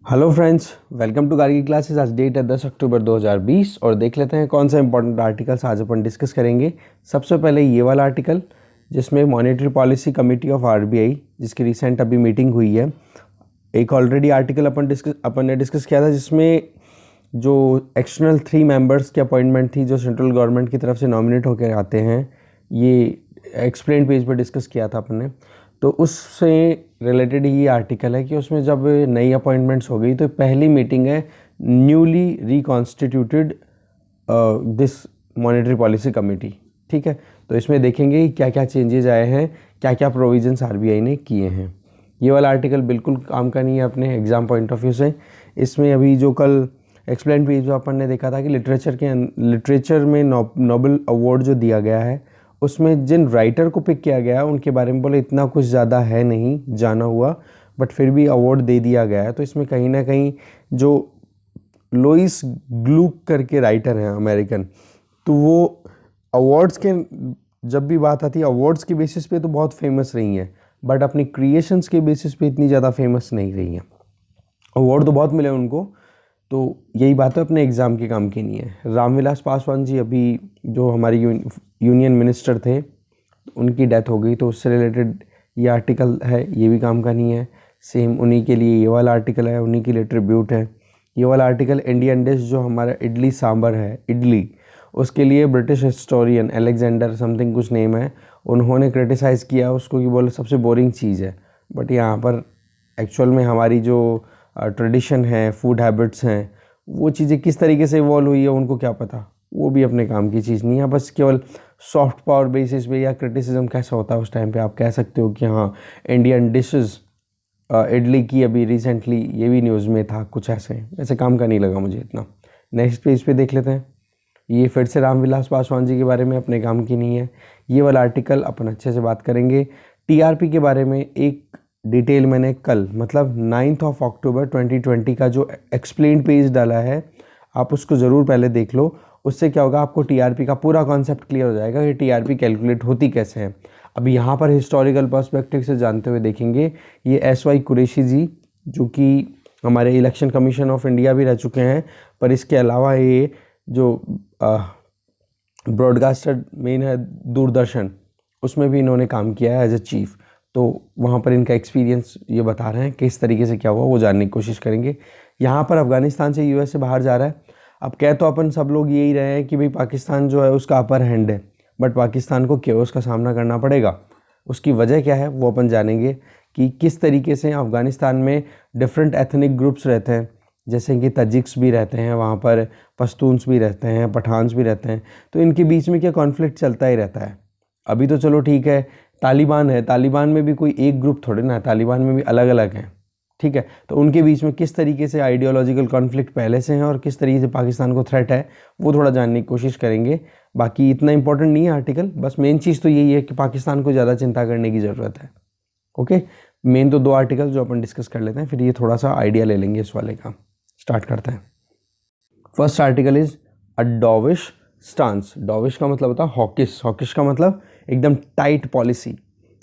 Hello friends, welcome to Gargi classes. आज date है 10 अक्टूबर 2020 और देख लेते हैं कौन सा इंपॉर्टेंट आर्टिकल्स आज अपन डिस्कस करेंगे। सबसे पहले ये वाला आर्टिकल जिसमें monetary policy committee of RBI जिसकी रिसेंट अभी मीटिंग हुई है। एक ऑलरेडी आर्टिकल अपन ने डिस्कस किया था जिसमें जो एक्सटर्नल 3 मेंबर्स की अपॉइंटमेंट थी जो सेंट्रल गवर्नमेंट की तरफ से नॉमिनेट होकर आते हैं। ये एक्सप्लेन पेज पर डिस्कस किया था अपन ने। तो उससे रिलेटेड ही आर्टिकल है कि उसमें जब नई अपॉइंटमेंट्स हो गई तो पहली मीटिंग है newly reconstituted this monetary policy committee. ठीक है, तो इसमें देखेंगे कि क्या क्या चेंजेस आए हैं, क्या क्या प्रोविजंस आरबीआई ने किए हैं। ये वाला आर्टिकल बिल्कुल काम का नहीं है अपने एग्ज़ाम पॉइंट ऑफ व्यू से। इसमें अभी जो कल एक्सप्लेन पेज जो अपन ने देखा था कि लिटरेचर में नोबेल अवार्ड जो दिया गया है उसमें जिन राइटर को पिक किया गया है उनके बारे में बोले इतना कुछ ज़्यादा है नहीं जाना हुआ, बट फिर भी अवार्ड दे दिया गया है। तो इसमें कहीं ना कहीं जो लोइस ग्लूक करके राइटर हैं अमेरिकन, तो वो अवार्ड्स के जब भी बात आती है अवार्ड्स के बेसिस पे तो बहुत फेमस रही हैं, बट अपनी क्रिएशंस के बेसिस पे इतनी ज़्यादा फेमस नहीं रही हैं। अवार्ड तो बहुत मिले उनको, तो यही बात है अपने एग्ज़ाम के काम की नहीं है। रामविलास पासवान जी अभी जो हमारे यूनियन मिनिस्टर थे उनकी डेथ हो गई, तो उससे रिलेटेड ये आर्टिकल है, ये भी काम का नहीं है। सेम उन्हीं के लिए ये वाला आर्टिकल है, उन्हीं के लिए ट्रिब्यूट है। ये वाला आर्टिकल इंडियन डिश जो हमारा इडली सांभर है, इडली, उसके लिए ब्रिटिश हिस्टोरियन अलेक्जेंडर समथिंग कुछ नेम है, उन्होंने क्रिटिसाइज़ किया उसको कि बोले सबसे बोरिंग चीज़ है। बट यहाँ पर एक्चुअल में हमारी जो ट्रेडिशन है, फूड हैबिट्स हैं, वो चीज़ें किस तरीके से इवॉल्व हुई है उनको क्या पता, वो भी अपने काम की चीज़ नहीं है। बस केवल सॉफ्ट पावर बेसिस पे या क्रिटिसिज्म कैसा होता है उस टाइम पे आप कह सकते हो कि हाँ इंडियन डिशेस इडली की अभी रिसेंटली ये भी न्यूज़ में था कुछ ऐसे काम का नहीं लगा मुझे इतना। नेक्स्ट पेज पे देख लेते हैं। ये फिर से रामविलास पासवान जी के बारे में अपने काम की नहीं है। ये वाला आर्टिकल अपन अच्छे से बात करेंगे। टीआरपी के बारे में एक डिटेल मैंने कल मतलब 9 अक्टूबर 2020 का जो एक्सप्लेन पेज डाला है आप उसको ज़रूर पहले देख लो। उससे क्या होगा, आपको टीआरपी का पूरा कॉन्सेप्ट क्लियर हो जाएगा कि टीआरपी कैलकुलेट होती कैसे है। अभी यहाँ पर हिस्टोरिकल पर्सपेक्टिव से जानते हुए देखेंगे। ये एसवाई कुरैशी जी जो कि हमारे इलेक्शन कमीशन ऑफ इंडिया भी रह चुके हैं, पर इसके अलावा ये जो ब्रॉडकास्टर मेन है दूरदर्शन, उसमें भी इन्होंने काम किया है एज ए चीफ। तो वहाँ पर इनका एक्सपीरियंस ये बता रहे हैं किस तरीके से क्या हुआ वो जानने की कोशिश करेंगे। यहाँ पर अफ़गानिस्तान से यूएस से बाहर जा रहा है। अब कह तो अपन सब लोग यही रहे हैं कि भाई पाकिस्तान जो है उसका अपर हैंड है, बट पाकिस्तान को केओस का सामना करना पड़ेगा। उसकी वजह क्या है वो अपन जानेंगे कि किस तरीके से अफ़गानिस्तान में डिफरेंट एथनिक ग्रुप्स रहते हैं, जैसे कि तजिक्स भी रहते हैं वहाँ पर, पश्तून्स भी रहते हैं, पठान्स भी रहते हैं। तो इनके बीच में क्या कॉन्फ्लिक्ट चलता ही रहता है। अभी तो चलो ठीक है, तालिबान है, तालिबान में भी कोई एक ग्रुप थोड़े ना है, तालिबान में भी अलग अलग हैं। ठीक है, तो उनके बीच में किस तरीके से आइडियोलॉजिकल कॉन्फ्लिक्ट पहले से हैं और किस तरीके से पाकिस्तान को थ्रेट है वो थोड़ा जानने की कोशिश करेंगे। बाकी इतना इंपॉर्टेंट नहीं है आर्टिकल, बस मेन चीज़ तो यही है कि पाकिस्तान को ज़्यादा चिंता करने की ज़रूरत है। ओके, मेन तो 2 आर्टिकल जो अपन डिस्कस कर लेते हैं, फिर ये थोड़ा सा आइडिया ले लेंगे इस वाले का। स्टार्ट करते हैं। First article is a dovish stance. Dovish का मतलब होता है हॉकिश, हॉकिश का मतलब एकदम टाइट पॉलिसी।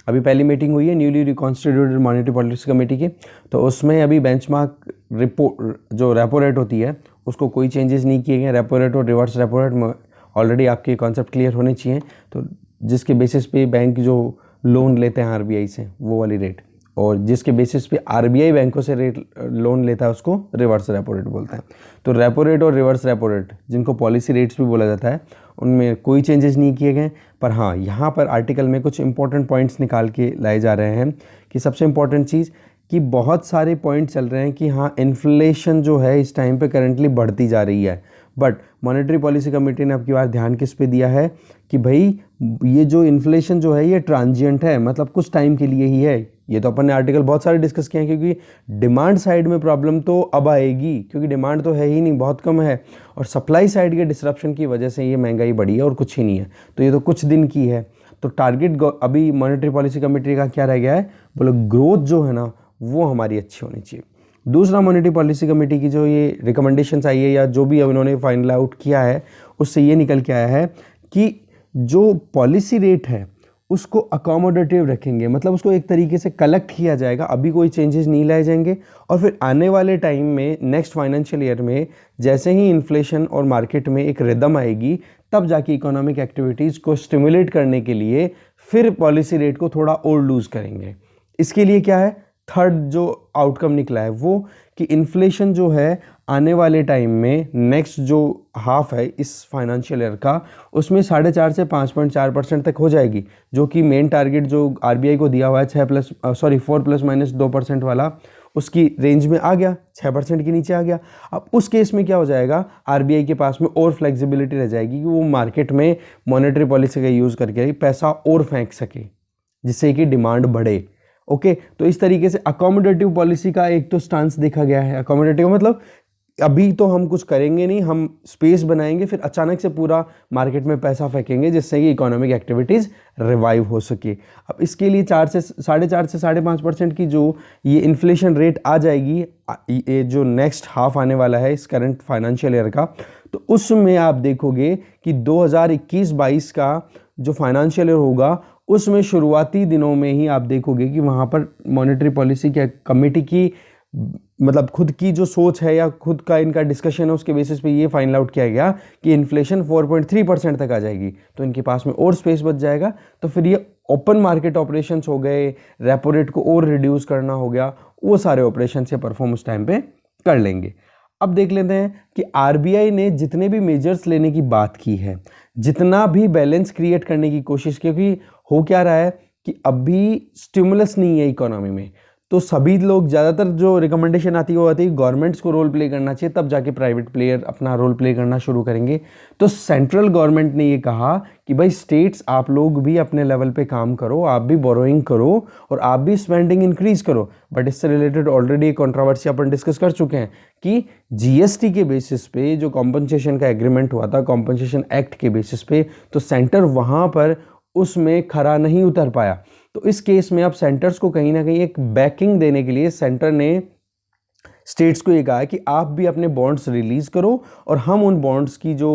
अभी पहली मीटिंग हुई है newly reconstituted monetary policy committee की, तो उसमें अभी बेंचमार्क रिपोर्ट जो रेपो रेट होती है उसको कोई चेंजेस नहीं किए गए। रेपो रेट और रिवर्स रेपो रेट ऑलरेडी आपके कॉन्सेप्ट क्लियर होने चाहिए, तो जिसके बेसिस पे बैंक जो लोन लेते हैं आरबीआई से वो वाली रेट, और जिसके बेसिस पे आरबीआई बैंकों से रेट लोन लेता है उसको रिवर्स रेपो रेट बोलते हैं। तो रेपो रेट और रिवर्स रेपो रेट जिनको पॉलिसी रेट्स भी बोला जाता है उनमें कोई चेंजेस नहीं किए गए। पर हाँ, यहाँ पर आर्टिकल में कुछ इंपॉर्टेंट पॉइंट्स निकाल के लाए जा रहे हैं कि सबसे इंपॉर्टेंट चीज़ कि बहुत सारे पॉइंट चल रहे हैं कि हाँ इन्फ्लेशन जो है इस टाइम पे करंटली बढ़ती जा रही है, बट मॉनेटरी पॉलिसी कमेटी ने अब की बार ध्यान किस पे दिया है कि भाई ये जो इन्फ्लेशन जो है ये ट्रांजिएंट है, मतलब कुछ टाइम के लिए ही है। ये तो अपन ने आर्टिकल बहुत सारे डिस्कस किए हैं, क्योंकि डिमांड साइड में प्रॉब्लम तो अब आएगी क्योंकि डिमांड तो है ही नहीं, बहुत कम है, और सप्लाई साइड के डिसरप्शन की वजह से ये महंगाई बढ़ी है और कुछ ही नहीं है। तो ये तो कुछ दिन की है। तो टारगेट अभी मॉनेटरी पॉलिसी कमेटी का क्या रह गया है, बोलो ग्रोथ जो है ना वो हमारी अच्छी होनी चाहिए। दूसरा, मॉनेटरी पॉलिसी कमेटी की जो ये रिकमेंडेशंस आई है या जो भी अब इन्होंने फाइनल आउट किया है उससे ये निकल के आया है कि जो पॉलिसी रेट है उसको अकोमोडेटिव रखेंगे, मतलब उसको एक तरीके से कलेक्ट किया जाएगा, अभी कोई चेंजेस नहीं लाए जाएंगे। और फिर आने वाले टाइम में नेक्स्ट फाइनेंशियल ईयर में जैसे ही इन्फ्लेशन और मार्केट में एक रिदम आएगी, तब जाके इकोनॉमिक एक्टिविटीज़ को स्टिमुलेट करने के लिए फिर पॉलिसी रेट को थोड़ा और लूज़ करेंगे। इसके लिए क्या है, थर्ड जो आउटकम निकला है वो कि इन्फ्लेशन जो है आने वाले टाइम में नेक्स्ट जो हाफ है इस फाइनेंशियल ईयर का, उसमें 4.5 से 5.4% तक हो जाएगी, जो कि मेन टारगेट जो आरबीआई को दिया हुआ है 4+- 2% वाला, उसकी रेंज में आ गया, 6% के नीचे आ गया। अब उस केस में क्या हो जाएगा, आरबीआई के पास में और फ्लेक्सिबिलिटी रह जाएगी कि वो मार्केट में मॉनेटरी पॉलिसी का यूज़ करके पैसा और फेंक सके, जिससे कि डिमांड बढ़े। ओके, तो इस तरीके से अकोमोडेटिव पॉलिसी का एक तो स्टांस देखा गया है। अकोमोडेटिव मतलब अभी तो हम कुछ करेंगे नहीं, हम स्पेस बनाएंगे, फिर अचानक से पूरा मार्केट में पैसा फेंकेंगे जिससे कि इकोनॉमिक एक्टिविटीज़ रिवाइव हो सके। अब इसके लिए 4 से 4.5 से 5.5% की जो ये इन्फ्लेशन रेट आ जाएगी, ये जो नेक्स्ट हाफ आने वाला है इस करंट फाइनेंशियल ईयर का, तो उसमें आप देखोगे कि 2021-22 का जो फाइनेंशियल ईयर होगा उसमें शुरुआती दिनों में ही आप देखोगे कि वहाँ पर मॉनेटरी पॉलिसी के कमेटी की मतलब खुद की जो सोच है या खुद का इनका डिस्कशन है, उसके बेसिस पे ये फाइनल आउट किया गया कि इन्फ्लेशन 4.3% तक आ जाएगी, तो इनके पास में और स्पेस बच जाएगा। तो फिर ये ओपन मार्केट ऑपरेशंस हो गए, रेपो रेट को और रिड्यूस करना हो गया, वो सारे ऑपरेशन से परफॉर्म उस टाइम पे कर लेंगे। अब देख लेते हैं कि आरबीआई ने जितने भी मेजर्स लेने की बात की है, जितना भी बैलेंस क्रिएट करने की कोशिश, क्योंकि हो क्या रहा है कि अभी स्टिमुलस नहीं है इकोनॉमी में, तो सभी लोग ज़्यादातर जो रिकमेंडेशन आती है वो आती है गवर्नमेंट्स को रोल प्ले करना चाहिए, तब जाके प्राइवेट प्लेयर अपना रोल प्ले करना शुरू करेंगे। तो सेंट्रल गवर्नमेंट ने ये कहा कि भाई स्टेट्स आप लोग भी अपने लेवल पे काम करो, आप भी बोरोइंग करो और आप भी स्पेंडिंग इंक्रीज करो। बट इससे रिलेटेड ऑलरेडी एक कंट्रोवर्सी अपन डिस्कस कर चुके हैं कि जीएसटी के बेसिस पे जो कॉम्पनसेशन का एग्रीमेंट हुआ था, कॉम्पनसेशन एक्ट के बेसिस पे, तो सेंटर वहाँ पर उसमें खरा नहीं उतर पाया। तो इस केस में अब सेंटर्स को कहीं ना कहीं एक बैकिंग देने के लिए सेंटर ने स्टेट्स को ये कहा है कि आप भी अपने बॉन्ड्स रिलीज करो और हम उन बॉन्ड्स की जो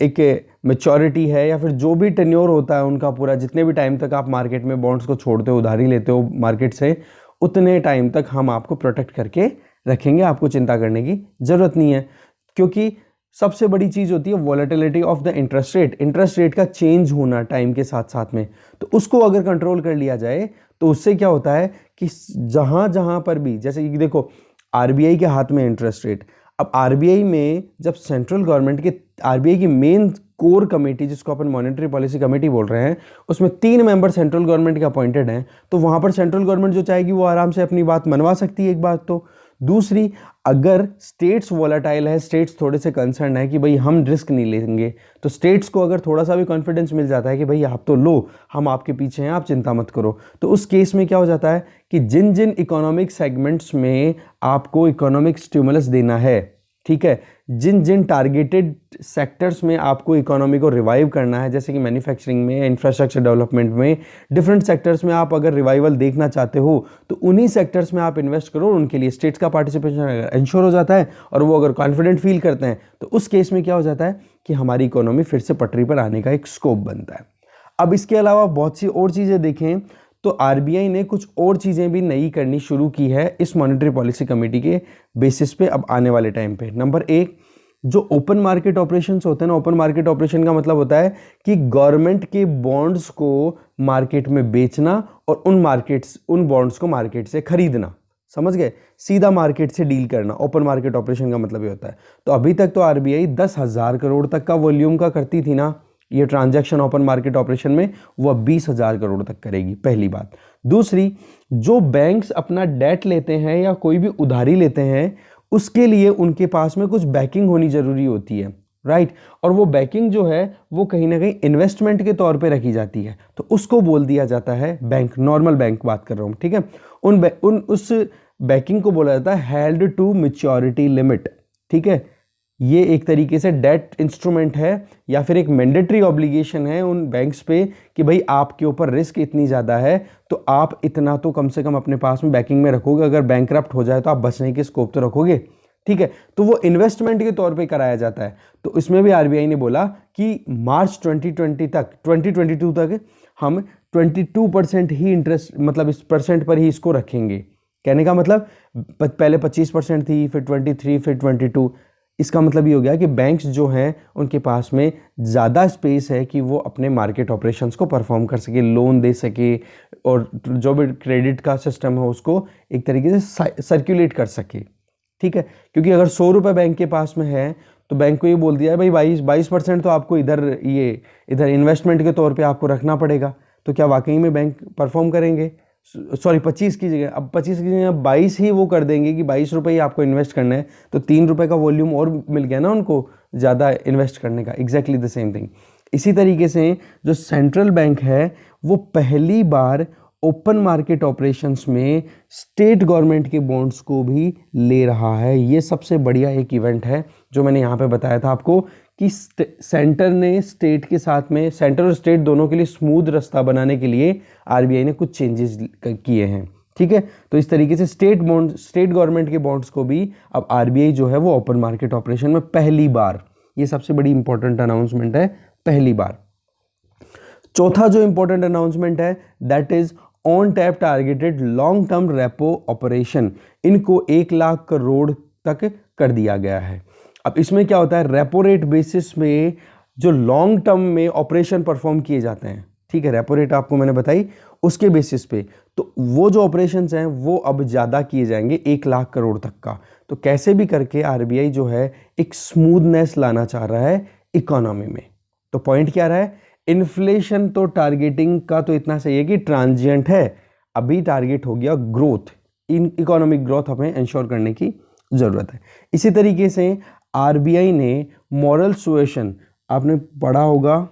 एक मैच्योरिटी है या फिर जो भी टेन्योर होता है उनका पूरा, जितने भी टाइम तक आप मार्केट में बॉन्ड्स को छोड़ते हो, उधारी लेते हो मार्केट से, उतने टाइम तक हम आपको प्रोटेक्ट करके रखेंगे, आपको चिंता करने की ज़रूरत नहीं है। क्योंकि सबसे बड़ी चीज़ होती है volatility of the interest rate, interest rate का चेंज होना टाइम के साथ साथ में, तो उसको अगर कंट्रोल कर लिया जाए तो उससे क्या होता है कि जहाँ जहाँ पर भी, जैसे कि देखो आरबीआई के हाथ में इंटरेस्ट रेट, अब आरबीआई में जब सेंट्रल गवर्नमेंट के, आरबीआई की मेन कोर कमेटी जिसको अपन मॉनेटरी पॉलिसी कमेटी बोल रहे हैं, उसमें 3 मेंबर सेंट्रल गवर्नमेंट के अपॉइंटेड हैं, तो वहाँ पर सेंट्रल गवर्नमेंट जो चाहेगी वो आराम से अपनी बात मनवा सकती है, एक बात तो। दूसरी, अगर स्टेट्स वॉलेटाइल है, स्टेट्स थोड़े से कंसर्न है कि भाई हम रिस्क नहीं लेंगे, तो स्टेट्स को अगर थोड़ा सा भी कॉन्फिडेंस मिल जाता है कि भाई आप तो लो, हम आपके पीछे हैं, आप चिंता मत करो, तो उस केस में क्या हो जाता है कि जिन जिन इकोनॉमिक सेगमेंट्स में आपको इकोनॉमिक स्टिमुलस देना है, ठीक है, जिन जिन टारगेटेड सेक्टर्स में आपको इकोनॉमी को रिवाइव करना है, जैसे कि मैन्युफैक्चरिंग में, इंफ्रास्ट्रक्चर डेवलपमेंट में, डिफरेंट सेक्टर्स में आप अगर रिवाइवल देखना चाहते हो तो उन्हीं सेक्टर्स में आप इन्वेस्ट करो। उनके लिए स्टेट्स का पार्टिसिपेशन इंश्योर हो जाता है और वो अगर कॉन्फिडेंट फील करते हैं तो उस केस में क्या हो जाता है कि हमारी इकोनॉमी फिर से पटरी पर आने का एक स्कोप बनता है। अब इसके अलावा बहुत सी और चीज़ें देखें तो आरबीआई ने कुछ और चीज़ें भी नई करनी शुरू की है इस मॉनेटरी पॉलिसी कमेटी के बेसिस पे अब आने वाले टाइम पे। नंबर 1, जो ओपन मार्केट ऑपरेशंस होते हैं ना, ओपन मार्केट ऑपरेशन का मतलब होता है कि गवर्नमेंट के बॉन्ड्स को मार्केट में बेचना और उन बॉन्ड्स को मार्केट से खरीदना, समझ गए, सीधा मार्केट से डील करना, ओपन मार्केट ऑपरेशन का मतलब ये होता है। तो अभी तक तो आरबीआई 10,000 करोड़ तक का वॉल्यूम का करती थी ना ये ट्रांजैक्शन ओपन मार्केट ऑपरेशन में, वह 20,000 करोड़ तक करेगी, पहली बात। दूसरी, जो बैंक्स अपना डेट लेते हैं या कोई भी उधारी लेते हैं उसके लिए उनके पास में कुछ बैकिंग होनी जरूरी होती है, राइट, और वो बैकिंग जो है वो कहीं ना कहीं इन्वेस्टमेंट के तौर पे रखी जाती है, तो उसको बोल दिया जाता है बैंक, नॉर्मल बैंक बात कर रहा हूँ, ठीक है। उस बैकिंग को बोला जाता है हेल्ड टू मैच्योरिटी लिमिट, ठीक है। ये एक तरीके से डेट इंस्ट्रूमेंट है या फिर एक मैंडेटरी ऑब्लिगेशन है उन बैंक्स पे कि भाई आपके ऊपर रिस्क इतनी ज़्यादा है तो आप इतना तो कम से कम अपने पास में बैकिंग में रखोगे, अगर बैंकरप्ट हो जाए तो आप बचने के स्कोप तो रखोगे, ठीक है। तो वो इन्वेस्टमेंट के तौर पे कराया जाता है। तो इसमें भी आरबीआई ने बोला कि मार्च 2022 तक हम 22% ही इंटरेस्ट, मतलब इस परसेंट पर ही इसको रखेंगे। कहने का मतलब पहले 25% थी, फिर 23, फिर 22। इसका मतलब ये हो गया कि बैंक्स जो हैं उनके पास में ज़्यादा स्पेस है कि वो अपने मार्केट ऑपरेशंस को परफॉर्म कर सके, लोन दे सके, और जो भी क्रेडिट का सिस्टम है उसको एक तरीके से सर्कुलेट कर सके। ठीक है, क्योंकि अगर 100 रुपये बैंक के पास में है तो बैंक को ये बोल दिया है भाई 22% तो आपको इधर इन्वेस्टमेंट के तौर पे आपको रखना पड़ेगा। तो क्या वाकई में बैंक परफॉर्म करेंगे? सॉरी, 25 की जगह, अब 25 की जगह 22 ही वो कर देंगे कि 22 रुपये ही आपको इन्वेस्ट करना है, तो 3 रुपये का वॉल्यूम और मिल गया ना उनको ज़्यादा इन्वेस्ट करने का। Exactly the same thing. इसी तरीके से जो सेंट्रल बैंक है वो पहली बार ओपन मार्केट ऑपरेशंस में स्टेट गवर्नमेंट के बॉन्ड्स को भी ले रहा है। ये सबसे बढ़िया एक इवेंट है जो मैंने यहाँ पे बताया था आपको कि सेंटर ने स्टेट के साथ में, सेंटर और स्टेट दोनों के लिए स्मूथ रास्ता बनाने के लिए आरबीआई ने कुछ चेंजेस किए हैं। ठीक है, तो इस तरीके से स्टेट गवर्नमेंट के बॉन्ड्स को भी अब आरबीआई जो है वो ओपन मार्केट ऑपरेशन में पहली बार, ये सबसे बड़ी इंपॉर्टेंट अनाउंसमेंट है, पहली बार। चौथा जो इंपॉर्टेंट अनाउंसमेंट है that is on tap targeted long term repo operation. इनको 1 लाख करोड़ तक कर दिया गया है। अब इसमें क्या होता है, रेपो रेट बेसिस में जो लॉन्ग टर्म में ऑपरेशन परफॉर्म किए जाते हैं, ठीक है, रेपो रेट आपको मैंने बताई, उसके बेसिस पे तो वो जो ऑपरेशंस हैं वो अब ज़्यादा किए जाएंगे, 1 लाख करोड़ तक का। तो कैसे भी करके आरबीआई जो है एक स्मूथनेस लाना चाह रहा है इकोनॉमी में। तो पॉइंट क्या रहा है, इन्फ्लेशन तो टारगेटिंग का तो इतना सही है कि ट्रांजिएंट है, अभी टारगेट हो गया ग्रोथ, इन इकोनॉमिक ग्रोथ हमें इंश्योर करने की ज़रूरत है। इसी तरीके से आरबीआई ने मॉरल सुएशन, आपने पढ़ा होगा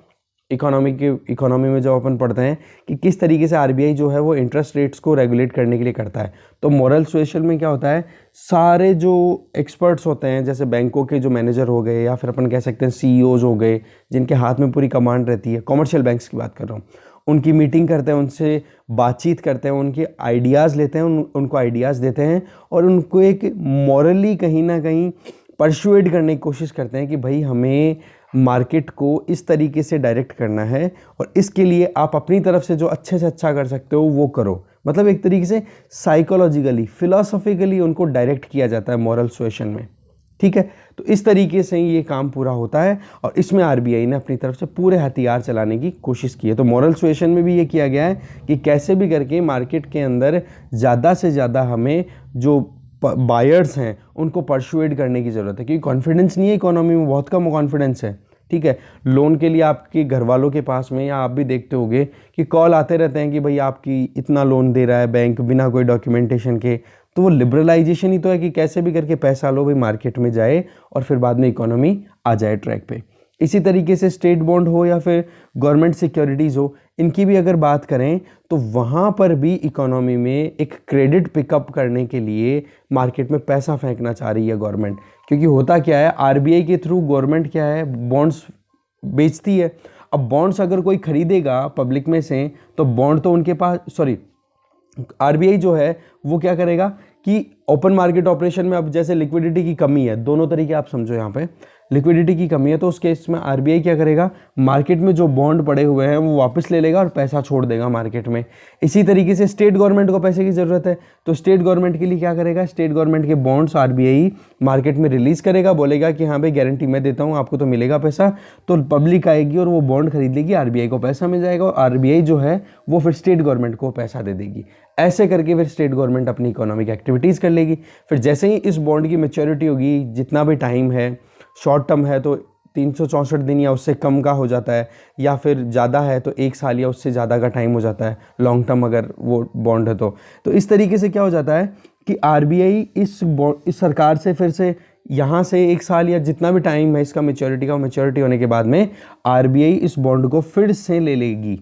इकोनॉमी में जब अपन पढ़ते हैं कि किस तरीके से आरबीआई जो है वो इंटरेस्ट रेट्स को रेगुलेट करने के लिए करता है। तो मॉरल सुएशन में क्या होता है, सारे जो एक्सपर्ट्स होते हैं, जैसे बैंकों के जो मैनेजर हो गए या फिर अपन कह सकते हैं सीईओज हो गए, जिनके हाथ में पूरी कमांड रहती है, कॉमर्शियल बैंक्स की बात कर रहा हूँ, उनकी मीटिंग करते हैं, उनसे बातचीत करते हैं, उनके आइडियाज़ लेते हैं, उनको आइडियाज़ देते हैं और उनको एक मॉरली कहीं ना कहीं परसुएड करने की कोशिश करते हैं कि भाई हमें मार्केट को इस तरीके से डायरेक्ट करना है और इसके लिए आप अपनी तरफ से जो अच्छे से अच्छा कर सकते हो वो करो। मतलब एक तरीके से साइकोलॉजिकली, फिलोसॉफिकली उनको डायरेक्ट किया जाता है मॉरल सुएशन में। ठीक है, तो इस तरीके से ये काम पूरा होता है और इसमें आरबीआई ने अपनी तरफ से पूरे हथियार चलाने की कोशिश की है। तो मॉरल सुएशन में भी ये किया गया है कि कैसे भी करके मार्केट के अंदर ज़्यादा से ज़्यादा हमें जो बायर्स हैं उनको परसुएड करने की ज़रूरत है, क्योंकि कॉन्फिडेंस नहीं है इकोनॉमी में, बहुत कम कॉन्फिडेंस है। ठीक है, लोन के लिए आपके घर वालों के पास में, या आप भी देखते होंगे कि कॉल आते रहते हैं कि भाई आपकी इतना लोन दे रहा है बैंक बिना कोई डॉक्यूमेंटेशन के। तो वो लिबरलाइजेशन ही तो है कि कैसे भी करके पैसा लो भाई मार्केट में जाए और फिर बाद में इकोनॉमी आ जाए ट्रैक पे। इसी तरीके से स्टेट बॉन्ड हो या फिर गवर्नमेंट सिक्योरिटीज़ हो, इनकी भी अगर बात करें तो वहाँ पर भी इकोनॉमी में एक क्रेडिट पिकअप करने के लिए मार्केट में पैसा फेंकना चाह रही है गवर्नमेंट। क्योंकि होता क्या है, आरबीआई के थ्रू गवर्नमेंट क्या है, बॉन्ड्स बेचती है। अब बॉन्ड्स अगर कोई खरीदेगा पब्लिक में से तो बॉन्ड तो उनके पास, सॉरी, आरबीआई जो है वो क्या करेगा कि ओपन मार्केट ऑपरेशन में अब जैसे लिक्विडिटी की कमी है, दोनों तरीके आप समझो, यहाँ पे लिक्विडिटी की कमी है, तो उस केस में आरबीआई क्या करेगा, मार्केट में जो बॉन्ड पड़े हुए हैं वो वापस ले लेगा और पैसा छोड़ देगा मार्केट में। इसी तरीके से स्टेट गवर्नमेंट को पैसे की ज़रूरत है, तो स्टेट गवर्नमेंट के लिए क्या करेगा, स्टेट गवर्नमेंट के बॉन्ड्स आरबीआई मार्केट में रिलीज़ करेगा, बोलेगा कि हाँ भाई गारंटी मैं देता हूँ, आपको तो मिलेगा पैसा। तो पब्लिक आएगी और वो बॉन्ड खरीद लेगी, आरबीआई को पैसा मिल जाएगा और आरबीआई जो है वो फिर स्टेट गवर्नमेंट को पैसा दे देगी। ऐसे करके फिर स्टेट गवर्नमेंट अपनी इकोनॉमिक एक्टिविटीज़ कर लेगी। फिर जैसे ही इस बॉन्ड की मैच्योरिटी होगी, जितना भी टाइम है, शॉर्ट टर्म है तो 364 दिन या उससे कम का हो जाता है, या फिर ज़्यादा है तो 1 साल या उससे ज़्यादा का टाइम हो जाता है, लॉन्ग टर्म अगर वो बॉन्ड है तो इस तरीके से क्या हो जाता है कि आरबीआई इस सरकार से फिर से यहाँ से 1 साल या जितना भी टाइम है इसका मैच्योरिटी का, मैच्योरिटी होने के बाद में आरबीआई इस बॉन्ड को फिर से ले लेगी,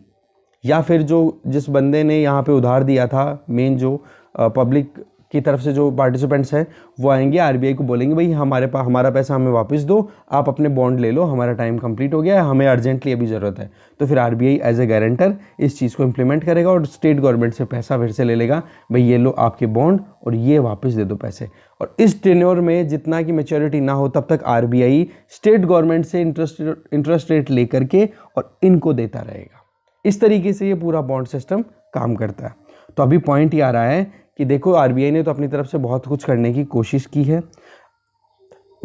या फिर जो जिस बंदे ने यहाँ पे उधार दिया था, मेन जो पब्लिक की तरफ से जो पार्टिसिपेंट्स हैं वो आएंगे आरबीआई को बोलेंगे भाई हमारा पैसा हमें वापस दो, आप अपने बॉन्ड ले लो, हमारा टाइम कंप्लीट हो गया है, हमें अर्जेंटली अभी ज़रूरत है। तो फिर आरबीआई एज ए गारंटर इस चीज़ को इम्प्लीमेंट करेगा और स्टेट गवर्नमेंट से पैसा फिर से ले लेगा, भाई ये लो आपके बॉन्ड और ये वापस दे दो पैसे। और इस टेन्योर में जितना की मैच्योरिटी ना हो तब तक आरबीआई स्टेट गवर्नमेंट से इंटरेस्ट रेट ले करके और इनको देता रहेगा। इस तरीके से ये पूरा बॉन्ड सिस्टम काम करता है। तो अभी पॉइंट ये आ रहा है कि देखो आरबीआई ने तो अपनी तरफ से बहुत कुछ करने की कोशिश की है,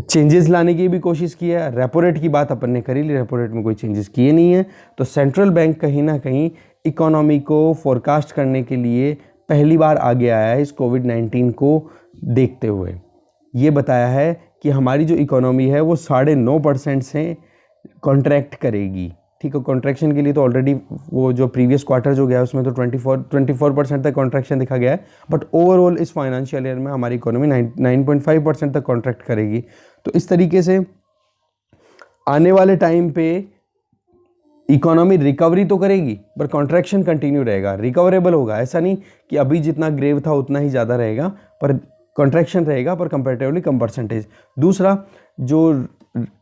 चेंजेस लाने की भी कोशिश की है। रेपो रेट की बात अपन ने करी ली, रेपो रेट में कोई चेंजेस किए नहीं है। तो सेंट्रल बैंक कहीं ना कहीं इकोनॉमी को फोरकास्ट करने के लिए पहली बार आगे आया है इस कोविड-19 को देखते हुए। ये बताया है कि हमारी जो इकोनॉमी है वो 9.5% से कॉन्ट्रैक्ट करेगी। ठीक है, कॉन्ट्रैक्शन के लिए तो ऑलरेडी वो जो प्रीवियस क्वार्टर जो गया उसमें तो 24% तक कॉन्ट्रैक्शन दिखा गया है, बट ओवरऑल इस फाइनेंशियल ईयर में हमारी इकोनॉमी 9.5% तक कॉन्ट्रैक्ट करेगी। तो इस तरीके से आने वाले टाइम पे इकोनॉमी रिकवरी तो करेगी पर कॉन्ट्रैक्शन कंटिन्यू रहेगा, रिकवरेबल होगा। ऐसा नहीं कि अभी जितना ग्रेव था उतना ही ज़्यादा रहेगा, पर कॉन्ट्रैक्शन रहेगा पर कंपैरेटिवली कम परसेंटेज। दूसरा, जो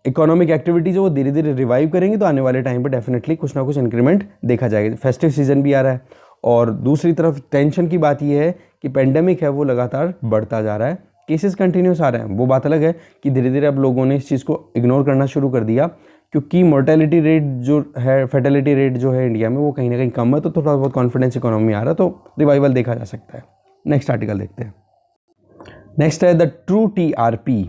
इकोनॉमिक एक्टिविटीज़ है वो धीरे धीरे रिवाइव करेंगे, तो आने वाले टाइम पे डेफिनेटली कुछ ना कुछ इंक्रीमेंट देखा जाएगा। फेस्टिव सीजन भी आ रहा है, और दूसरी तरफ टेंशन की बात यह है कि पेंडेमिक है वो लगातार बढ़ता जा रहा है, केसेस कंटिन्यूस आ रहे हैं। वो बात अलग है कि धीरे धीरे अब लोगों ने इस चीज़ को इग्नोर करना शुरू कर दिया, क्योंकि मोर्टेलिटी रेट जो है, फर्टिलिटी रेट जो है इंडिया में वो कहीं ना कहीं कम है, तो थोड़ा बहुत कॉन्फिडेंस इकोनॉमी आ रहा है, तो रिवाइवल देखा जा सकता है। नेक्स्ट आर्टिकल देखते हैं। नेक्स्ट है द ट्रू टीआरपी,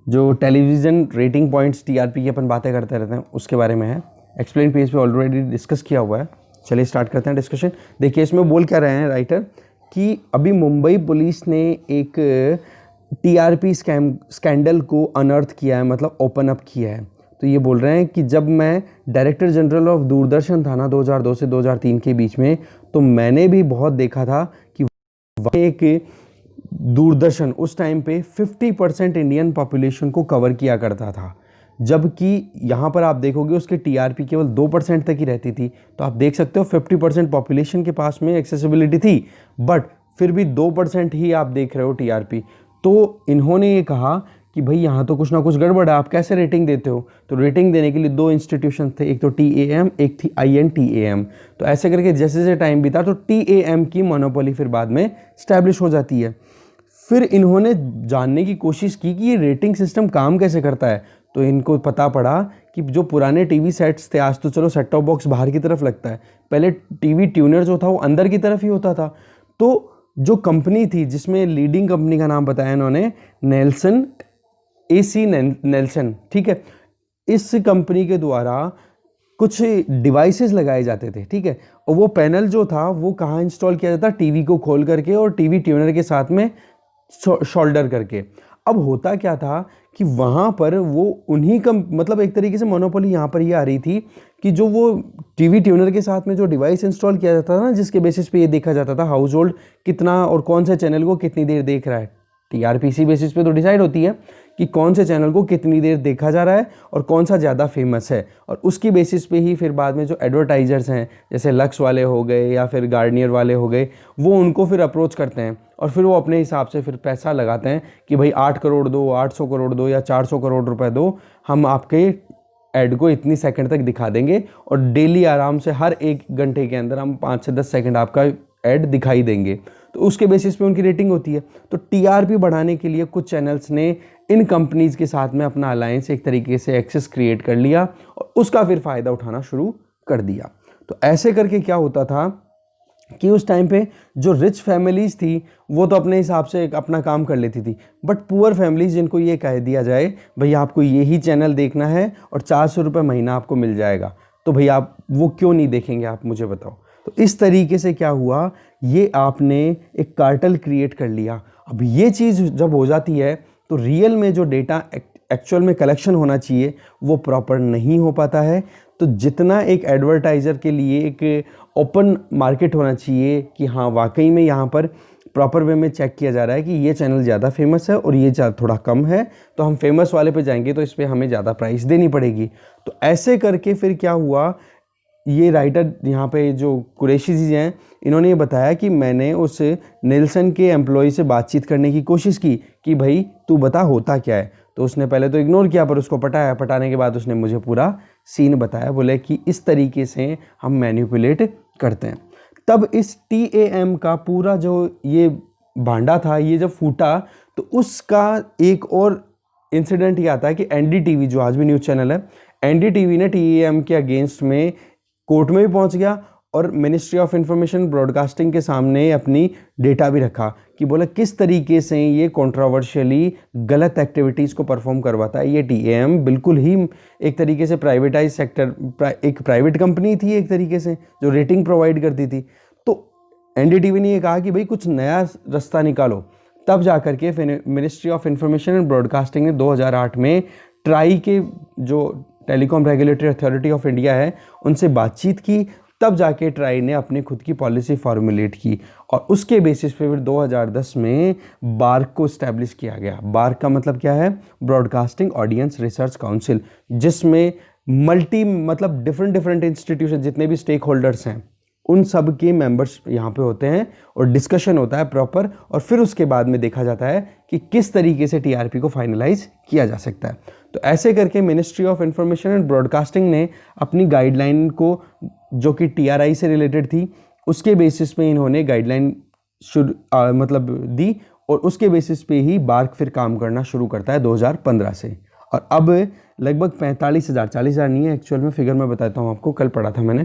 जो टेलीविज़न रेटिंग पॉइंट्स टीआरपी की अपन बातें करते रहते हैं उसके बारे में है। एक्सप्लेन पेज पे ऑलरेडी डिस्कस किया हुआ है। चलिए स्टार्ट करते हैं डिस्कशन। देखिए इसमें बोल क्या रहे हैं राइटर कि अभी मुंबई पुलिस ने एक टीआरपी स्कैंडल को अनर्थ किया है, मतलब ओपन अप किया है। तो ये बोल रहे हैं कि जब मैं डायरेक्टर जनरल ऑफ दूरदर्शन था ना 2002 से 2003 के बीच में, तो मैंने भी बहुत देखा था कि एक दूरदर्शन उस टाइम पे 50% इंडियन पॉपुलेशन को कवर किया करता था, जबकि यहाँ पर आप देखोगे उसके टीआरपी केवल 2% तक ही रहती थी। तो आप देख सकते हो 50% पॉपुलेशन के पास में एक्सेसिबिलिटी थी, बट फिर भी 2% ही आप देख रहे हो टीआरपी। तो इन्होंने ये कहा कि भाई यहाँ तो कुछ ना कुछ गड़बड़ है, आप कैसे रेटिंग देते हो। तो रेटिंग देने के लिए 2 इंस्टीट्यूशन थे, एक तो TAM, एक थी INTAM। तो ऐसे करके जैसे जैसे टाइम बीता तो TAM की मोनोपोली फिर बाद में स्टैब्लिश हो जाती है। फिर इन्होंने जानने की कोशिश की कि ये रेटिंग सिस्टम काम कैसे करता है। तो इनको पता पड़ा कि जो पुराने टीवी सेट्स थे, आज तो चलो सेट टॉप बॉक्स बाहर की तरफ लगता है, पहले टीवी ट्यूनर जो था वो अंदर की तरफ ही होता था। तो जो कंपनी थी, जिसमें लीडिंग कंपनी का नाम बताया इन्होंने, नेल्सन, AC नेल्सन, ठीक है, इस कंपनी के द्वारा कुछ डिवाइसेस लगाए जाते थे, ठीक है। और वो पैनल जो था वो कहाँ इंस्टॉल किया जाता, टीवी को खोल करके और टीवी ट्यूनर के साथ में शोल्डर करके। अब होता क्या था कि वहाँ पर वो उन्हीं का, मतलब एक तरीके से मोनोपोली यहाँ पर ये आ रही थी कि जो वो टीवी ट्यूनर के साथ में जो डिवाइस इंस्टॉल किया जाता था ना, जिसके बेसिस पे ये देखा जाता था हाउस होल्ड कितना और कौन से चैनल को कितनी देर देख रहा है। टीआरपीसी बेसिस पे तो डिसाइड होती है कि कौन से चैनल को कितनी देर देखा जा रहा है और कौन सा ज़्यादा फेमस है, और उसकी बेसिस पे ही फिर बाद में जो एडवर्टाइजर्स हैं, जैसे लक्स वाले हो गए या फिर गार्नियर वाले हो गए, वो उनको फिर अप्रोच करते हैं और फिर वो अपने हिसाब से फिर पैसा लगाते हैं कि भाई 8 करोड़ दो, 800 करोड़ दो या 400 करोड़ रुपए दो, हम आपके ऐड को इतनी सेकंड तक दिखा देंगे और डेली आराम से हर 1 घंटे के अंदर हम 5 से 10 सेकंड आपका ऐड दिखाई देंगे। तो उसके बेसिस पे उनकी रेटिंग होती है। तो टीआरपी बढ़ाने के लिए कुछ चैनल्स ने इन कंपनीज़ के साथ में अपना अलायंस, एक तरीके से एक्सेस क्रिएट कर लिया और उसका फिर फ़ायदा उठाना शुरू कर दिया। तो ऐसे करके क्या होता था कि उस टाइम पे जो रिच फैमिलीज़ थी वो तो अपने हिसाब से अपना काम कर लेती थी, बट पुअर फैमिलीज़ जिनको ये कह दिया जाए भैया आपको यही चैनल देखना है और 400 रुपये महीना आपको मिल जाएगा, तो भैया आप वो क्यों नहीं देखेंगे, आप मुझे बताओ। तो इस तरीके से क्या हुआ, ये आपने एक कार्टेल क्रिएट कर लिया। अब ये चीज़ जब हो जाती है तो रियल में जो डेटा एक्चुअल में कलेक्शन होना चाहिए वो प्रॉपर नहीं हो पाता है। तो जितना एक एडवर्टाइज़र के लिए एक ओपन मार्केट होना चाहिए कि हाँ वाकई में यहाँ पर प्रॉपर वे में चेक किया जा रहा है कि ये चैनल ज़्यादा फेमस है और ये थोड़ा कम है, तो हम फेमस वाले पे जाएंगे तो इस पर हमें ज़्यादा प्राइस देनी पड़ेगी। तो ऐसे करके फिर क्या हुआ, ये राइटर यहाँ पे जो कुरैशी जी हैं इन्होंने ये बताया कि मैंने उस नेल्सन के एम्प्लॉय से बातचीत करने की कोशिश की कि भाई तू बता होता क्या है। तो उसने पहले तो इग्नोर किया, पर उसको पटाया, पटाने के बाद उसने मुझे पूरा सीन बताया, बोले कि इस तरीके से हम मैनिपुलेट करते हैं। तब इस TAM का पूरा जो ये भांडा था, ये जब फूटा तो उसका एक और इंसिडेंट ये आता है कि NDTV जो आज भी न्यूज़ चैनल है, NDTV ने TAM के अगेंस्ट में कोर्ट में भी पहुंच गया और मिनिस्ट्री ऑफ इंफॉर्मेशन ब्रॉडकास्टिंग के सामने अपनी डेटा भी रखा कि बोला किस तरीके से ये कंट्रोवर्शियली गलत एक्टिविटीज़ को परफॉर्म करवाता है। ये टीएएम बिल्कुल ही एक तरीके से प्राइवेटाइज सेक्टर, एक प्राइवेट कंपनी थी एक तरीके से, जो रेटिंग प्रोवाइड करती थी। तो एनडीटीवी ने ये कहा कि भाई कुछ नया रास्ता निकालो। तब जाकर के ministry of information and broadcasting ने 2008 में ट्राई के जो telecom regulatory authority of India है उनसे बातचीत की। तब जाके ट्राई ने अपनी खुद की पॉलिसी फॉर्मुलेट की और उसके बेसिस पे फिर 2010 में बार्क को इस्टेब्लिश किया गया। बार्क का मतलब क्या है? ब्रॉडकास्टिंग ऑडियंस रिसर्च काउंसिल, जिसमें मतलब डिफरेंट इंस्टीट्यूशन, जितने भी स्टेक होल्डर्स हैं उन सब के मेंबर्स यहाँ पे होते हैं और डिस्कशन होता है प्रॉपर, और फिर उसके बाद में देखा जाता है कि किस तरीके से टीआरपी को फाइनलाइज किया जा सकता है। तो ऐसे करके ministry of information and broadcasting ने अपनी गाइडलाइन को, जो कि टीआरआई से रिलेटेड थी, उसके बेसिस पे इन्होंने गाइडलाइन मतलब दी और उसके बेसिस पे ही बार्क फिर काम करना शुरू करता है 2015 से। और अब लगभग 45,000, 40,000 नहीं है एक्चुअल में, फिगर मैं बताता हूँ आपको, कल पढ़ा था मैंने,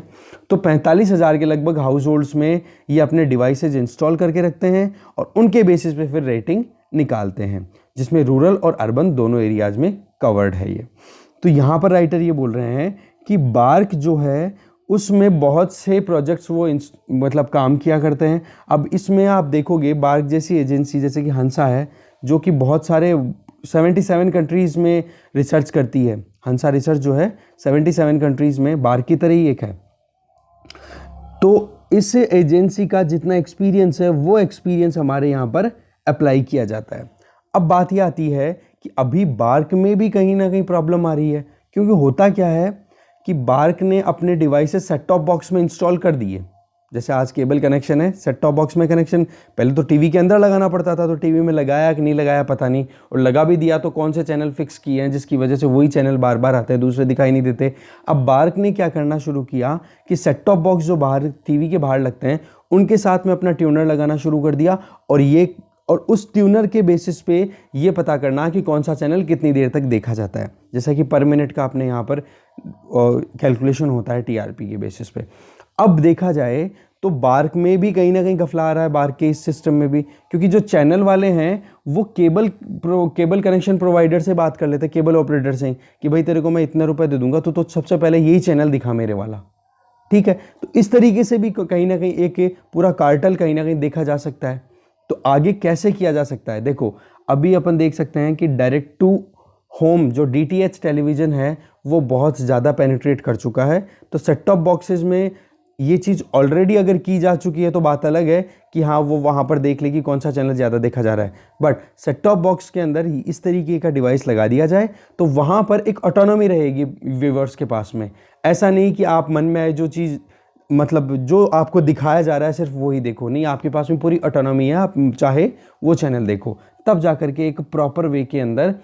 तो 45,000 के लगभग हाउस होल्ड्स में ये अपने डिवाइसेज इंस्टॉल करके रखते हैं और उनके बेसिस पे फिर रेटिंग निकालते हैं, जिसमें रूरल और अर्बन दोनों एरियाज में कवर्ड है ये। तो यहाँ पर राइटर ये बोल रहे हैं कि बार्क जो है उसमें बहुत से प्रोजेक्ट्स वो मतलब काम किया करते हैं। अब इसमें आप देखोगे बार्क जैसी एजेंसी जैसे कि हंसा है, जो कि बहुत सारे 77 कंट्रीज़ में रिसर्च करती है। हंसा रिसर्च जो है 77 कंट्रीज़ में बार्क की तरह ही एक है। तो इस एजेंसी का जितना एक्सपीरियंस है वो एक्सपीरियंस हमारे यहाँ पर अप्लाई किया जाता है। अब बात ये आती है कि अभी बार्क में भी कहीं ना कहीं प्रॉब्लम आ रही है, क्योंकि होता क्या है कि बार्क ने अपने डिवाइसेस सेट टॉप बॉक्स में इंस्टॉल कर दिए। जैसे आज केबल कनेक्शन है, सेट टॉप बॉक्स में कनेक्शन पहले तो टीवी के अंदर लगाना पड़ता था, तो टीवी में लगाया कि नहीं लगाया पता नहीं, और लगा भी दिया तो कौन से चैनल फिक्स किए हैं जिसकी वजह से वही चैनल बार बार आते हैं, दूसरे दिखाई नहीं देते। अब बार्क ने क्या करना शुरू किया कि सेट टॉप बॉक्स जो बाहर टीवी के बाहर लगते हैं उनके साथ में अपना ट्यूनर लगाना शुरू कर दिया, और उस ट्यूनर के बेसिस पे ये पता करना कि कौन सा चैनल कितनी देर तक देखा जाता है। जैसा कि पर मिनट का अपने यहाँ पर कैलकुलेशन होता है टीआरपी के बेसिस पे। अब देखा जाए तो बार्क में भी कहीं ना कहीं गफला आ रहा है, बार्क के इस सिस्टम में भी, क्योंकि जो चैनल वाले हैं वो केबल कनेक्शन प्रोवाइडर से बात कर लेते हैं, केबल ऑपरेटर से, कि भाई तेरे को मैं इतने रुपए दे दूंगा तो सबसे पहले यही चैनल दिखा मेरे वाला, ठीक है। तो इस तरीके से भी कहीं ना कहीं एक पूरा कार्टेल कहीं ना कहीं देखा जा सकता है। तो आगे कैसे किया जा सकता है? देखो अभी अपन देख सकते हैं कि डायरेक्ट टू होम जो डीटीएच टेलीविज़न है वो बहुत ज़्यादा पेनिट्रेट कर चुका है। तो सेट टॉप बॉक्सेस में ये चीज़ ऑलरेडी अगर की जा चुकी है तो बात अलग है कि हाँ वो वहाँ पर देख ले कि कौन सा चैनल ज़्यादा देखा जा रहा है, बट सेट टॉप बॉक्स के अंदर ही इस तरीके का डिवाइस लगा दिया जाए तो वहाँ पर एक ऑटोनॉमी रहेगी व्यूवर्स के पास में। ऐसा नहीं कि आप मन में आए जो चीज़, मतलब जो आपको दिखाया जा रहा है सिर्फ वही देखो, नहीं, आपके पास में पूरी ऑटोनॉमी है, आप चाहे वो चैनल देखो। तब जाकर के एक प्रॉपर वे के अंदर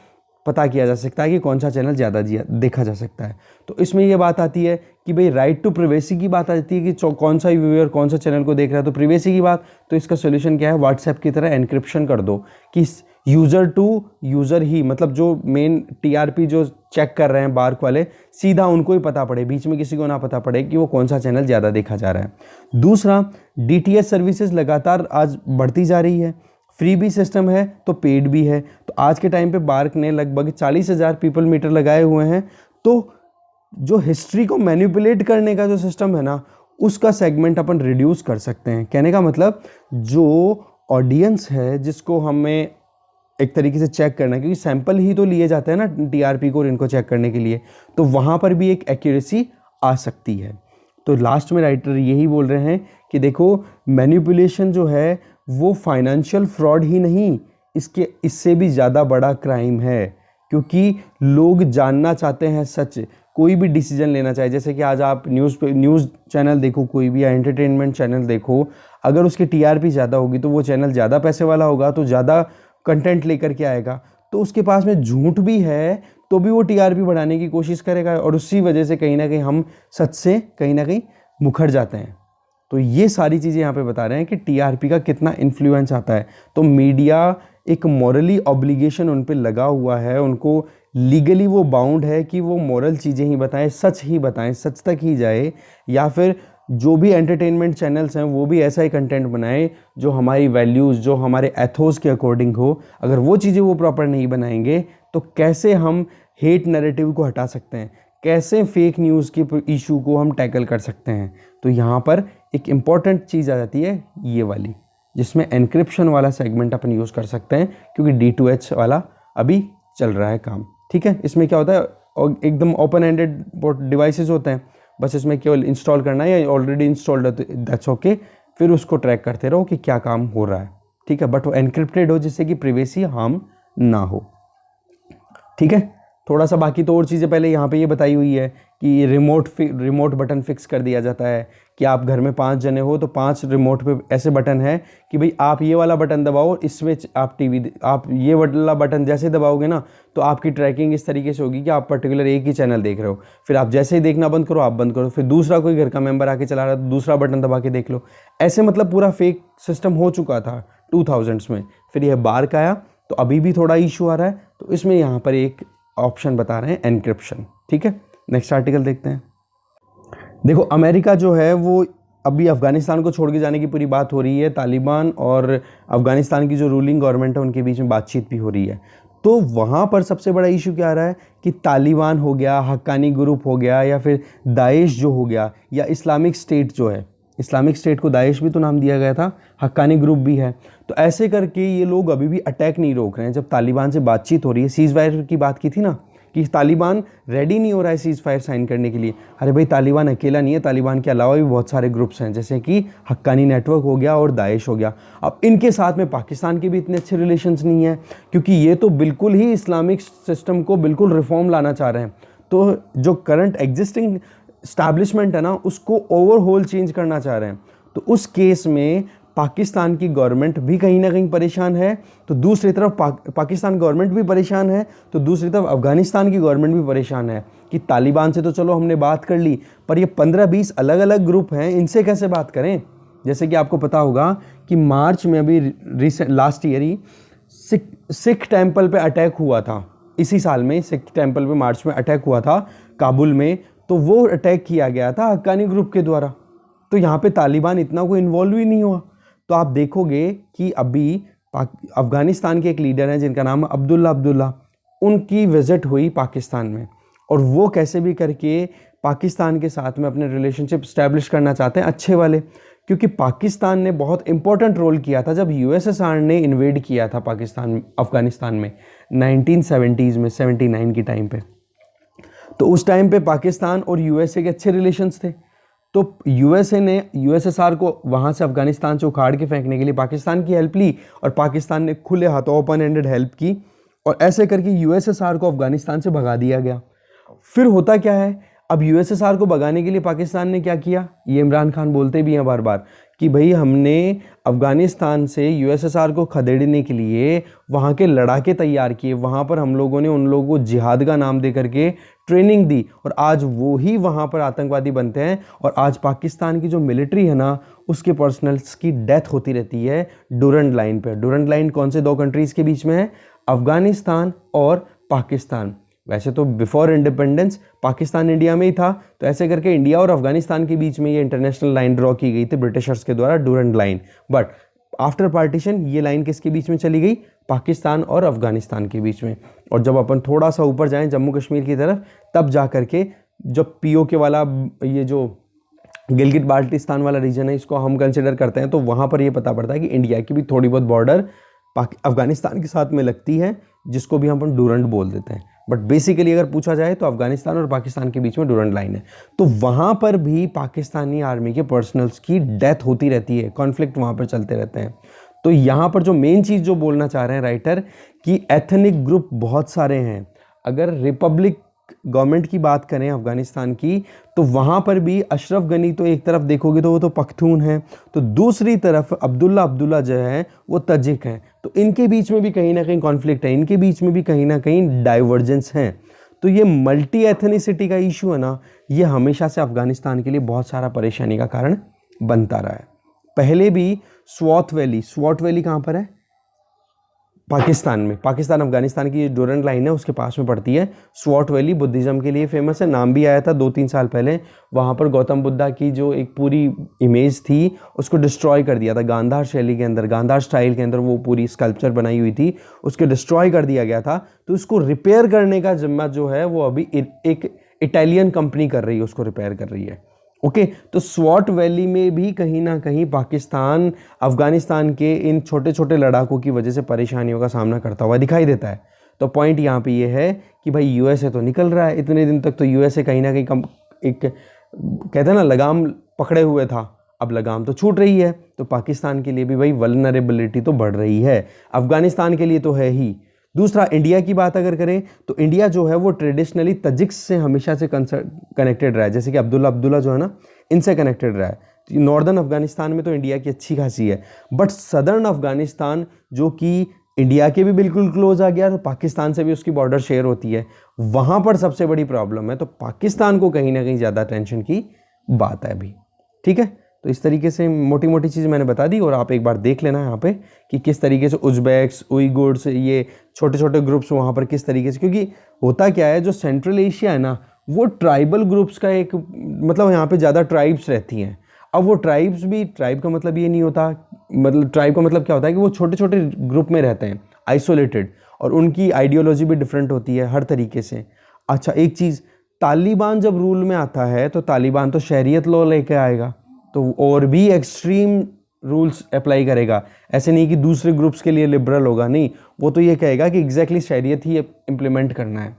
पता किया जा सकता है कि कौन सा चैनल ज़्यादा देखा जा सकता है। तो इसमें ये बात आती है कि भाई राइट टू प्रिवेसी की बात आती है कि कौन सा व्यूअर कौन सा चैनल को देख रहा है। तो प्रिवेसी की बात, तो इसका सोल्यूशन क्या है? व्हाट्सएप की तरह एनक्रिप्शन कर दो कि यूज़र टू यूज़र ही, मतलब जो मेन टीआरपी जो चेक कर रहे हैं बार्क वाले, सीधा उनको ही पता पड़े, बीच में किसी को ना पता पड़े कि वो कौन सा चैनल ज़्यादा देखा जा रहा है। दूसरा, डीटीएच सर्विसेज लगातार आज बढ़ती जा रही है, फ्री भी सिस्टम है तो पेड भी है। तो आज के टाइम पे बार्क ने लगभग 40,000 पीपल मीटर लगाए हुए हैं। तो जो हिस्ट्री को मैनिपुलेट करने का जो सिस्टम है ना, उसका सेगमेंट अपन रिड्यूस कर सकते हैं। कहने का मतलब जो ऑडियंस है जिसको हमें एक तरीके से चेक करना है, क्योंकि सैंपल ही तो लिए जाते हैं ना टीआरपी को और इनको चेक करने के लिए, तो वहाँ पर भी एक एक्यूरेसी आ सकती है। तो लास्ट में राइटर यही बोल रहे हैं कि देखो मैनिपुलेशन जो है वो फाइनेंशियल फ्रॉड ही नहीं, इससे भी ज़्यादा बड़ा क्राइम है, क्योंकि लोग जानना चाहते हैं सच। कोई भी डिसीजन लेना चाहे, जैसे कि आज आप न्यूज़ चैनल देखो कोई भी, या एंटरटेनमेंट चैनल देखो, अगर उसकी टीआरपी ज़्यादा होगी तो वो चैनल ज़्यादा पैसे वाला होगा, तो ज़्यादा कंटेंट लेकर के आएगा, तो उसके पास में झूठ भी है तो भी वो टीआरपी बढ़ाने की कोशिश करेगा, और उसी वजह से कहीं ना कहीं हम सच से कहीं ना कहीं मुखर जाते हैं। तो ये सारी चीज़ें यहाँ पे बता रहे हैं कि टीआरपी का कितना इन्फ्लुएंस आता है। तो मीडिया एक मॉरली ऑब्लिगेशन उन पे लगा हुआ है, उनको लीगली वो बाउंड है कि वो मॉरल चीज़ें ही बताएं, सच ही बताएं, सच तक ही जाए, या फिर जो भी एंटरटेनमेंट चैनल्स हैं वो भी ऐसा ही कंटेंट बनाएं जो हमारी वैल्यूज़, जो हमारे एथोस के अकॉर्डिंग हो। अगर वो चीज़ें वो प्रॉपर नहीं बनाएंगे तो कैसे हम हेट नैरेटिव को हटा सकते हैं, कैसे फेक न्यूज़ के इशू को हम टैकल कर सकते हैं। तो यहाँ पर एक इम्पॉर्टेंट चीज़ आ जाती है ये वाली, जिसमें एनक्रिप्शन वाला सेगमेंट अपन यूज़ कर सकते हैं, क्योंकि D2H वाला अभी चल रहा है काम। ठीक है, इसमें क्या होता है, और एकदम ओपन एंडेड डिवाइसेस होते हैं, बस इसमें केवल इंस्टॉल करना है, या ऑलरेडी इंस्टॉल्ड है तो दैट्स ओके, फिर उसको ट्रैक करते रहो कि क्या काम हो रहा है। ठीक है, बट वो एनक्रिप्टेड हो जिससे कि प्रिवेसी हार्म ना हो। ठीक है, थोड़ा सा बाकी तो और चीज़ें पहले यहाँ पे ये बताई हुई है कि रिमोट बटन फिक्स कर दिया जाता है कि आप घर में 5 जने हो तो 5 रिमोट पे ऐसे बटन है कि भाई आप ये वाला बटन दबाओ, इसमें आप आप ये वाला बटन जैसे दबाओगे ना तो आपकी ट्रैकिंग इस तरीके से होगी कि आप पर्टिकुलर एक ही चैनल देख रहे हो। फिर आप जैसे ही देखना बंद करो, आप बंद करो, फिर दूसरा कोई घर का मेंबर आके चला रहा है तो दूसरा बटन दबा के देख लो। ऐसे मतलब पूरा फेक सिस्टम हो चुका था 2000s में। फिर यह बार का आया तो अभी भी थोड़ा इशू आ रहा है, तो इसमें यहाँ पर एक ऑप्शन बता रहे हैं एनक्रिप्शन। ठीक है, नेक्स्ट आर्टिकल देखते हैं। देखो, अमेरिका जो है वो अभी अफ़गानिस्तान को छोड़ के जाने की पूरी बात हो रही है, तालिबान और अफ़गानिस्तान की जो रूलिंग गवर्नमेंट है उनके बीच में बातचीत भी हो रही है। तो वहाँ पर सबसे बड़ा इशू क्या आ रहा है कि तालिबान हो गया, हक्कानी ग्रुप हो गया, या फिर दाइश जो हो गया, या इस्लामिक स्टेट जो है, इस्लामिक स्टेट को दाइश भी तो नाम दिया गया था, हक्कानी ग्रुप भी है। तो ऐसे करके ये लोग अभी भी अटैक नहीं रोक रहे हैं। जब तालिबान से बातचीत हो रही है, सीज़ फायर की बात की थी ना कि तालिबान रेडी नहीं हो रहा है सीज़ फायर साइन करने के लिए। अरे भाई, तालिबान अकेला नहीं है, तालिबान के अलावा भी बहुत सारे ग्रुप्स हैं, जैसे कि हक्कानी नेटवर्क हो गया और दाइश हो गया। अब इनके साथ में पाकिस्तान के भी इतने अच्छे रिलेशंस नहीं है, क्योंकि ये तो बिल्कुल ही इस्लामिक सिस्टम को बिल्कुल रिफॉर्म लाना चाह रहे हैं। तो जो करंट एग्जिस्टिंग स्टैब्लिशमेंट है ना, उसको ओवरहोल चेंज करना चाह रहे हैं। तो उस केस में पाकिस्तान की गवर्नमेंट भी कहीं ना कहीं परेशान है, तो दूसरी तरफ पाकिस्तान गवर्नमेंट भी परेशान है, तो दूसरी तरफ अफ़गानिस्तान की गवर्नमेंट भी परेशान है कि तालिबान से तो चलो हमने बात कर ली, पर ये 15-20 अलग अलग ग्रुप हैं, इनसे कैसे बात करें। जैसे कि आपको पता होगा कि मार्च में अभी रिसेंट लास्ट ईयर ही सिख टेम्पल पे अटैक हुआ था। इसी साल में सिख टेम्पल पे मार्च में अटैक हुआ था काबुल में, तो वो अटैक किया गया था हक्कानी ग्रुप के द्वारा। तो यहाँ पे तालिबान इतना कोई इन्वॉल्व ही नहीं हुआ। तो आप देखोगे कि अभी अफ़गानिस्तान के एक लीडर हैं जिनका नाम है अब्दुल्ला, उनकी विज़िट हुई पाकिस्तान में, और वो कैसे भी करके पाकिस्तान के साथ में अपने रिलेशनशिप स्टैब्लिश करना चाहते हैं अच्छे वाले, क्योंकि पाकिस्तान ने बहुत इंपॉर्टेंट रोल किया था जब यूएसएसआर ने इन्वेड किया था अफ़गानिस्तान में 1970s में, 79 की टाइम पे। तो उस टाइम पे पाकिस्तान और यूएसए के अच्छे रिलेशंस थे। तो यूएसए ने यूएसएसआर को वहाँ से अफ़गानिस्तान से उखाड़ के फेंकने के लिए पाकिस्तान की हेल्प ली, और पाकिस्तान ने खुले हाथों ओपन एंडेड हेल्प की, और ऐसे करके यूएसएसआर को अफ़गानिस्तान से भगा दिया गया। फिर होता क्या है, अब यूएसएसआर को भगाने के लिए पाकिस्तान ने क्या किया, ये इमरान खान बोलते भी हैं बार बार कि भाई हमने अफ़गानिस्तान से यूएसएसआर को खदेड़ने के लिए वहाँ के लड़ाके तैयार किए, वहाँ पर हम लोगों ने उन लोगों को जिहाद का नाम दे करके ट्रेनिंग दी, और आज वो ही वहाँ पर आतंकवादी बनते हैं। और आज पाकिस्तान की जो मिलिट्री है ना, उसके पर्सनल्स की डेथ होती रहती है डुरंड लाइन पे। डुरंड लाइन कौन से दो कंट्रीज़ के बीच में है, अफ़गानिस्तान और पाकिस्तान। वैसे तो बिफोर इंडिपेंडेंस पाकिस्तान इंडिया में ही था, तो ऐसे करके इंडिया और अफ़गानिस्तान के बीच में ये इंटरनेशनल लाइन ड्रॉ की गई थी ब्रिटिशर्स के द्वारा, Durand line. But after partition ये लाइन किसके बीच में चली गई, पाकिस्तान और अफ़गानिस्तान के बीच में। और जब अपन थोड़ा सा ऊपर जाएं जम्मू कश्मीर की तरफ, तब जा करके जब पीओके वाला ये जो गिलगित बाल्टिस्तान वाला रीजन है, इसको हम कंसिडर करते हैं, तो वहाँ पर ये पता पड़ता है कि इंडिया की भी थोड़ी बहुत बॉर्डर अफ़गानिस्तान के साथ में लगती है, जिसको भी हम डुरंड बोल देते हैं। बट बेसिकली अगर पूछा जाए तो अफ़गानिस्तान और पाकिस्तान के बीच में डुरंड लाइन है। तो वहाँ पर भी पाकिस्तानी आर्मी के पर्सनल्स की डेथ होती रहती है, कॉन्फ्लिक्ट वहाँ पर चलते रहते हैं। तो यहाँ पर जो मेन चीज़ जो बोलना चाह रहे हैं राइटर कि एथनिक ग्रुप बहुत सारे हैं। अगर रिपब्लिक गवर्नमेंट की बात करें अफ़गानिस्तान की, तो वहाँ पर भी अशरफ गनी तो एक तरफ देखोगे तो वो तो पख्तून है, तो दूसरी तरफ अब्दुल्ला जो है वो तजिक है। तो इनके बीच में भी कहीं ना कहीं कॉन्फ्लिक्ट है, इनके बीच में भी कहीं ना कहीं डाइवर्जेंस हैं। तो ये मल्टी एथनिसिटी का इशू है ना, ये हमेशा से अफ़गानिस्तान के लिए बहुत सारा परेशानी का कारण बनता रहा है। पहले भी स्वॉट वैली कहाँ पर है, पाकिस्तान अफगानिस्तान की डोरेंट लाइन है उसके पास में पड़ती है। स्वॉट वैली बुद्धिज़्म के लिए फेमस है, नाम भी आया था 2-3 साल पहले। वहाँ पर गौतम बुद्धा की जो एक पूरी इमेज थी उसको डिस्ट्रॉय कर दिया था, गांधार शैली के अंदर, गांधार स्टाइल के अंदर वो पूरी स्कल्पचर बनाई हुई थी, उसको डिस्ट्रॉय कर दिया गया था। तो उसको रिपेयर करने का जिम्मा जो है वो अभी एक इटालियन कंपनी कर रही है, उसको रिपेयर कर रही है। ओके तो स्वॉट वैली में भी कहीं ना कहीं पाकिस्तान अफगानिस्तान के इन छोटे छोटे लड़ाकों की वजह से परेशानियों का सामना करता हुआ दिखाई देता है। तो पॉइंट यहाँ पे ये है कि भाई यूएसए तो निकल रहा है, इतने दिन तक तो यूएसए कहीं ना कहीं एक कहते हैं ना लगाम पकड़े हुए था, अब लगाम तो छूट रही है। तो पाकिस्तान के लिए भी भाई वल्नरेबिलिटी तो बढ़ रही है, अफगानिस्तान के लिए तो है ही। दूसरा, इंडिया की बात अगर करें तो इंडिया जो है वो ट्रेडिशनली तजिक्स से हमेशा से कनेक्टेड रहा है, जैसे कि अब्दुल्ला जो है ना, इनसे कनेक्टेड रहा है। नॉर्दर्न अफगानिस्तान में तो इंडिया की अच्छी खासी है, बट सदर्न अफगानिस्तान जो कि इंडिया के भी बिल्कुल क्लोज आ गया, तो पाकिस्तान से भी उसकी बॉर्डर शेयर होती है, वहाँ पर सबसे बड़ी प्रॉब्लम है। तो पाकिस्तान को कहीं ना कहीं ज़्यादा टेंशन की बात है अभी। ठीक है, तो इस तरीके से मोटी मोटी चीज़ मैंने बता दी, और आप एक बार देख लेना यहाँ पे कि किस तरीके से उज़्बेक्स, उइगुर्स, ये छोटे छोटे ग्रुप्स वहाँ पर किस तरीके से, क्योंकि होता क्या है जो सेंट्रल एशिया है ना वो ट्राइबल ग्रुप्स का एक मतलब यहाँ पे ज़्यादा ट्राइब्स रहती हैं। अब वो ट्राइब्स भी, ट्राइब का मतलब ये नहीं होता, मतलब ट्राइब का मतलब क्या होता है कि वो छोटे छोटे ग्रुप में रहते हैं आइसोलेटेड, और उनकी आइडियोलॉजी भी डिफरेंट होती है हर तरीके से। अच्छा एक चीज़, तालिबान जब रूल में आता है तो तालिबान तो शरीयत लॉ लेके आएगा, तो और भी एक्सट्रीम रूल्स अप्लाई करेगा। ऐसे नहीं कि दूसरे ग्रुप्स के लिए लिबरल होगा, नहीं, वो तो ये कहेगा कि एग्जैक्टली शरीयत ही इम्प्लीमेंट करना है।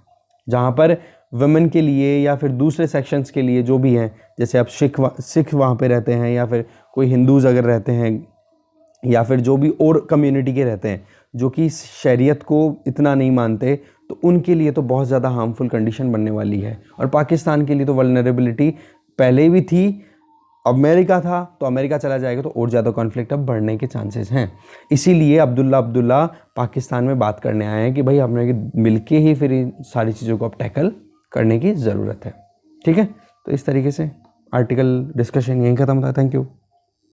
जहाँ पर वुमेन के लिए या फिर दूसरे सेक्शंस के लिए जो भी हैं, जैसे अब सिख वहाँ पे रहते हैं, या फिर कोई हिंदूज़ अगर रहते हैं, या फिर जो भी और कम्युनिटी के रहते हैं जो कि शरीयत को इतना नहीं मानते, तो उनके लिए तो बहुत ज़्यादा हार्मफुल कंडीशन बनने वाली है। और पाकिस्तान के लिए तो वल्नरेबिलिटी पहले भी थी, अमेरिका था तो अमेरिका चला जाएगा तो और ज़्यादा कॉन्फ्लिक्ट अब बढ़ने के चांसेस हैं। इसीलिए अब्दुल्ला पाकिस्तान में बात करने आए हैं कि भाई हमने मिलके ही फिर इन सारी चीज़ों को अब टैकल करने की ज़रूरत है। ठीक है, तो इस तरीके से आर्टिकल डिस्कशन यहीं ख़त्म होता है। Thank you.